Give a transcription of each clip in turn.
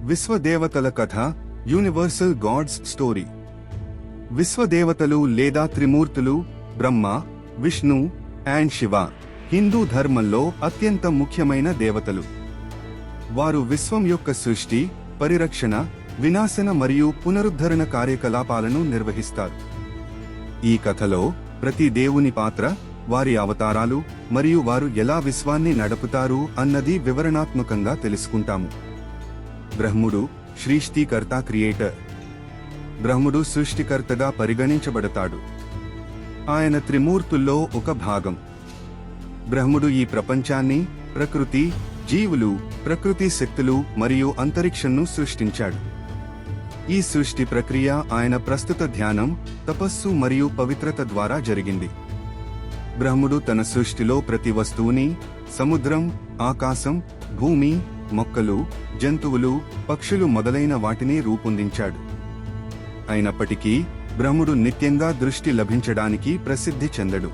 విశ్వదేవతల కథ, universal God's story. విశ్వదేవతలు లేదా త్రిమూర్తులు బ్రహ్మ, విష్ణు అండ్ శివ హిందూ ధర్మంలో అత్యంత ముఖ్యమైన దేవతలు. వారు విశ్వం యొక్క సృష్టి, పరిరక్షణ, వినాశన మరియు పునరుద్ధరణ కార్యకలాపాలను నిర్వహిస్తారు. ఈ కథలో ప్రతి దేవుని పాత్ర, వారి అవతారాలు మరియు వారు ఎలా విశ్వాన్ని నడుపుతారు అన్నది వివరణాత్మకంగా తెలుసుకుంటాము. బ్రహ్ముడు సృష్టికర్త, క్రియేటర్. బ్రహ్ముడు సృష్టికర్తగా పరిగణించబడతాడు. ఆయన త్రిమూర్తుల్లో ఒక భాగం. బ్రహ్ముడు ఈ ప్రపంచాన్ని, ప్రకృతి, జీవులు, ప్రకృతి శక్తులు మరియు అంతరిక్షంను సృష్టించాడు. ఈ సృష్టి ప్రక్రియ ఆయన ప్రస్తుత ధ్యానం, తపస్సు మరియు పవిత్రత ద్వారా జరిగింది. బ్రహ్ముడు తన సృష్టిలో ప్రతి వస్తువుని, సముద్రం, ఆకాశం, భూమి, మొక్కలు, జంతువులు, పక్షులు మొదలైన వాటిని రూపొందించాడు. అయినప్పటికీ బ్రహ్ముడు నిత్యంగా దృష్టి లభించడానికి ప్రసిద్ధి చెందడు.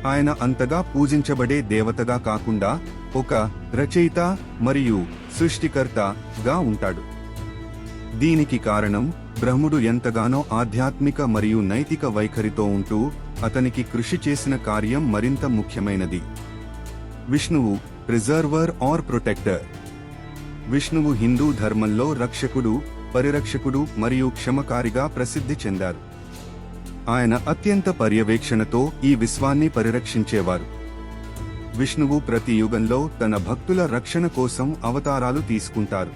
ఆయన అంతగా పూజించబడే దేవతగా కాకుండా ఒక రచయిత మరియు సృష్టికర్తగా ఉంటాడు. దీనికి కారణం బ్రహ్ముడు ఎంతగానో ఆధ్యాత్మిక మరియు నైతిక వైఖరితో ఉంటూ అతనికి కృషి చేసిన కార్యం మరింత ముఖ్యమైనది. విష్ణువు ప్రిజర్వర్ ఆర్ ప్రొటెక్టర్. విష్ణువు హిందూ ధర్మంలో రక్షకుడు, పరిరక్షకుడు మరియు క్షమకారిగా ప్రసిద్ధి చెందారు. ఆయన అత్యంత పర్యవేక్షణతో ఈ విశ్వాన్ని పరిరక్షించేవారు. విష్ణువు ప్రతి యుగంలో తన భక్తుల రక్షణ కోసం అవతారాలు తీసుకుంటారు.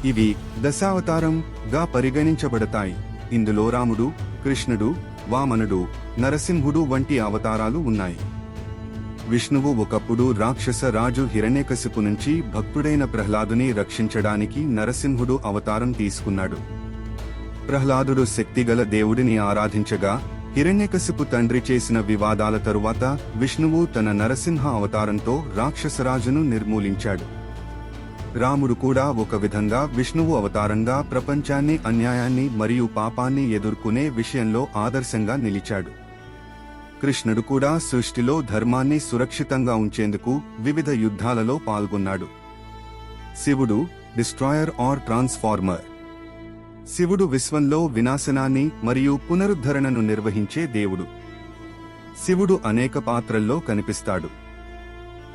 ఇవి దశావతారంగా పరిగణించబడతాయి. ఇందులో రాముడు, కృష్ణుడు, వామనుడు, నరసింహుడు వంటి అవతారాలు ఉన్నాయి. విష్ణువు ఒకప్పుడు రాక్షస రాజు హిరణ్యకశిపు నుంచి భక్తుడైన ప్రహ్లాదుని రక్షించడానికి నరసింహుడు అవతారం తీసుకున్నాడు. ప్రహ్లాదుడు శక్తిగల దేవుడిని ఆరాధించగా హిరణ్యకశిపు తండ్రి చేసిన వివాదాల తరువాత విష్ణువు తన నరసింహ అవతారంతో రాక్షసరాజును నిర్మూలించాడు. రాముడు కూడా ఒక విధంగా విష్ణువు అవతారంగా ప్రపంచాన్ని, అన్యాయాన్ని మరియు పాపాన్ని ఎదుర్కొనే విషయంలో ఆదర్శంగా నిలిచాడు. కృష్ణుడు కూడా సృష్టిలో ధర్మాన్ని సురక్షితంగా ఉంచేందుకు వివిధ యుద్ధాలలో పాల్గొన్నాడు. శివుడు డిస్ట్రాయర్ ఆర్ ట్రాన్స్ఫార్మర్. శివుడు విశ్వంలో వినాశనాన్ని మరియు పునరుద్ధరణను నిర్వహించే దేవుడు. శివుడు అనేక పాత్రల్లో కనిపిస్తాడు.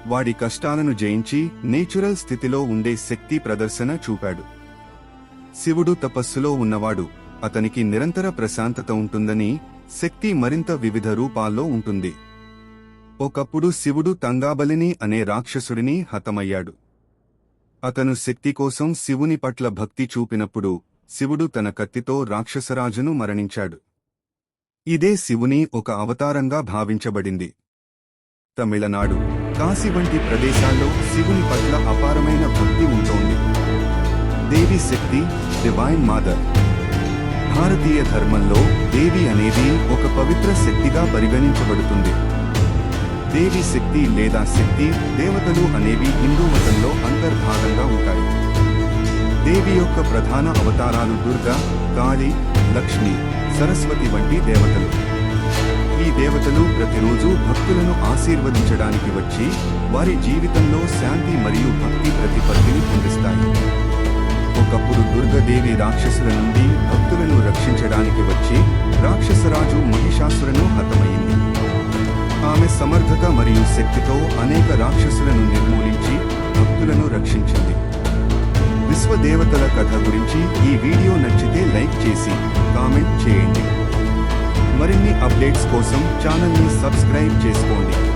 వాడి కష్టాలను జయించి నేచురల్ స్థితిలో ఉండే శక్తి ప్రదర్శన చూపాడు. శివుడు తపస్సులో ఉన్నవాడు, అతనికి నిరంతర ప్రశాంతత ఉంటుందని, శక్తి మరింత వివిధ రూపాల్లో ఉంటుంది. ఒకప్పుడు శివుడు తంగాబలిని అనే రాక్షసుడిని హతమయ్యాడు. అతను శక్తి కోసం శివుని పట్ల భక్తి చూపినప్పుడు శివుడు తన కత్తితో రాక్షసరాజును మరణించాడు. ఇదే శివుని ఒక అవతారంగా భావించబడింది. తమిళనాడు, కాశీ వంటి ప్రదేశాల్లో శివుని పట్ల అపారమైన భక్తి ఉంటోంది. దేవి శక్తి, డివైన్ మదర్. భారతీయ ధర్మంలో దేవి అనేది ఒక పవిత్ర శక్తిగా పరిగణించబడుతుంది. దేవి శక్తి లేదా శక్తి దేవతలు అనేవి హిందూ మతంలో అంతర్భాగంగా ఉంటాయి. దేవి యొక్క ప్రధాన అవతారాలు దుర్గా, కాళి, లక్ష్మి, సరస్వతి వంటి దేవతలు. ఈ దేవతలు ప్రతిరోజు భక్తులను ఆశీర్వదించడానికి వచ్చి వారి జీవితంలో శాంతి మరియు భక్తి ప్రతిపత్తిని పొందిస్తాయి. ఒకప్పుడు దుర్గదేవి రాక్షసుల నుండి భక్తులను రక్షించడానికి వచ్చి రాక్షసరాజు మహిషాసురను హతమయ్యింది. ఆమె సమర్థత మరియు శక్తితో అనేక రాక్షసులను నిర్మూలించి భక్తులను రక్షించింది. విశ్వదేవతల కథ గురించి ఈ వీడియో నచ్చితే లైక్ చేసి కామెంట్ చేయండి. మరిన్ని అప్డేట్స్ కోసం ఛానల్ని సబ్స్క్రైబ్ చేసుకోండి.